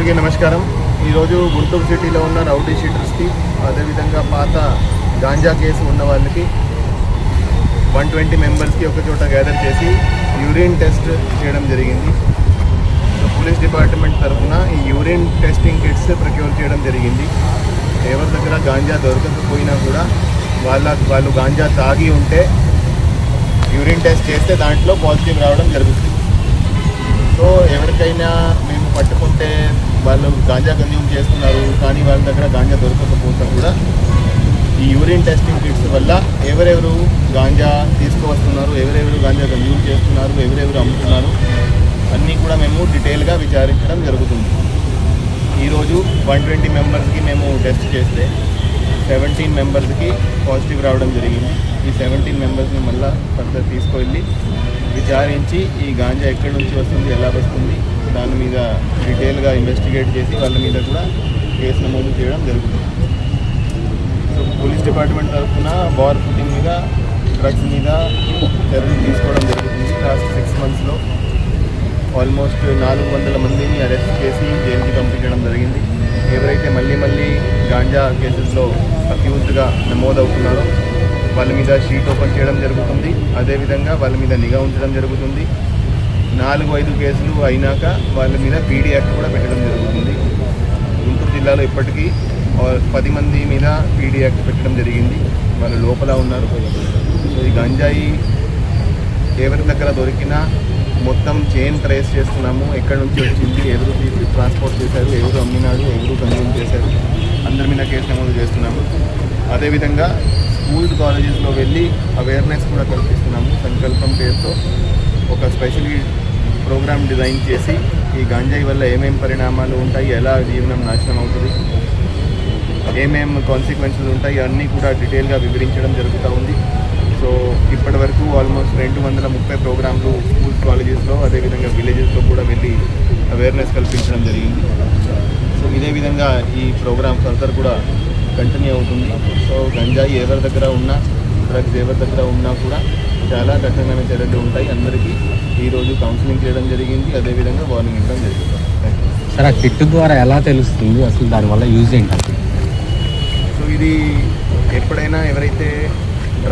అందరికీ నమస్కారం. ఈరోజు గుంటూరు సిటీలో ఉన్న రౌడీ షీటర్స్కి, అదేవిధంగా పాత గాంజా కేసు ఉన్న వాళ్ళకి 120 మెంబర్స్కి ఒక చోట గ్యాదర్ చేసి యూరిన్ టెస్ట్ చేయడం జరిగింది. పోలీస్ డిపార్ట్మెంట్ తరఫున ఈ యూరిన్ టెస్టింగ్ కిట్స్ ప్రొక్యూర్ చేయడం జరిగింది. ఎవరి దగ్గర గాంజా దొరకకపోయినా కూడా వాళ్ళు గాంజా తాగి ఉంటే యూరిన్ టెస్ట్ చేస్తే దాంట్లో పాజిటివ్ రావడం జరుగుతుంది. సో ఎవరికైనా మేము పట్టుకుంటే వాళ్ళు గాంజా కన్జ్యూమ్ చేస్తున్నారు కానీ వాళ్ళ దగ్గర గాంజా దొరకకపోతే కూడా ఈ యూరిన్ టెస్టింగ్ కిట్స్ వల్ల ఎవరెవరు గాంజా తీసుకువస్తున్నారు, ఎవరెవరు గాంజా కన్జ్యూమ్ చేస్తున్నారు, ఎవరెవరు అమ్ముతున్నారు అన్నీ కూడా మేము డీటెయిల్గా విచారించడం జరుగుతుంది. ఈరోజు 120 మెంబర్స్కి మేము టెస్ట్ చేస్తే 17 మెంబర్స్కి పాజిటివ్ రావడం జరిగింది. ఈ 17 మెంబర్స్ని మళ్ళీ ఫర్దర్ తీసుకువెళ్ళి విచారించి ఈ గాంజా ఎక్కడి నుంచి వస్తుంది, ఎలా వస్తుంది, దాని మీద డీటెయిల్గా ఇన్వెస్టిగేట్ చేసి వాళ్ళ మీద కూడా కేసు నమోదు చేయడం జరుగుతుంది. సో పోలీస్ డిపార్ట్మెంట్ తరఫున బార్ ఫుటింగ్ మీద, డ్రగ్స్ మీద చర్యలు తీసుకోవడం జరుగుతుంది. లాస్ట్ 6 monthsలో ఆల్మోస్ట్ 400 మందిని అరెస్ట్ చేసి జైలుకి పంపించడం జరిగింది. ఎవరైతే మళ్ళీ గాంజా కేసెస్లో అక్యూజ్డ్గా నమోదవుతున్నారో వాళ్ళ మీద షీట్ ఓపెన్ చేయడం జరుగుతుంది. అదేవిధంగా వాళ్ళ మీద నిఘా ఉంచడం జరుగుతుంది. 4-5 కేసులు అయినాక వాళ్ళ మీద పీడీ యాక్ట్ కూడా పెట్టడం జరుగుతుంది. గుంటూరు జిల్లాలో ఇప్పటికీ 10 మంది మీద పీడీ యాక్ట్ పెట్టడం జరిగింది. వాళ్ళు లోపల ఉన్నారు. సో ఈ గంజాయి ఎవరి దగ్గర దొరికినా మొత్తం చైన్ ట్రేస్ చేస్తున్నాము. ఎక్కడి నుంచి వచ్చింది, ఎవరు ట్రాన్స్పోర్ట్ చేశారు, ఎవరు అమ్మినాడు, ఎవరు కన్జ్యూమ్ చేశారు, అందరి మీద కేసు నమోదు చేస్తున్నాము. అదేవిధంగా స్కూల్స్, కాలేజెస్లో వెళ్ళి అవేర్నెస్ కూడా కల్పిస్తున్నాము. సంకల్పం పేరుతో ఒక స్పెషల్ ప్రోగ్రామ్ డిజైన్ చేసి ఈ గాంజాయి వల్ల ఏమేం పరిణామాలు ఉంటాయి, ఎలా జీవనం నాశనం అవుతుంది, ఏమేం కాన్సిక్వెన్సెస్ ఉంటాయి అన్నీ కూడా డీటెయిల్గా వివరించడం జరుగుతూ ఉంది. సో ఇప్పటి వరకు ఆల్మోస్ట్ 230 ప్రోగ్రాంలు స్కూల్స్, కాలేజెస్లో, అదేవిధంగా విలేజెస్లో కూడా వెళ్ళి అవేర్నెస్ కల్పించడం జరిగింది. సో ఇదే విధంగా ఈ ప్రోగ్రామ్ ఫర్దర్ కూడా కంటిన్యూ అవుతుంది. సో గంజాయి ఎవరి దగ్గర ఉన్నా, డ్రగ్స్ ఎవరి దగ్గర ఉన్నా కూడా చాలా కఠినమైన చర్యలు ఉంటాయి. అందరికీ ఈరోజు కౌన్సిలింగ్ చేయడం జరిగింది, అదేవిధంగా వార్నింగ్ ఇవ్వడం జరిగింది. సార్, ఆ కిట్ ద్వారా ఎలా తెలుస్తుంది అసలు దానివల్ల యూజ్ ఏంటి? సో ఇది ఎప్పుడైనా ఎవరైతే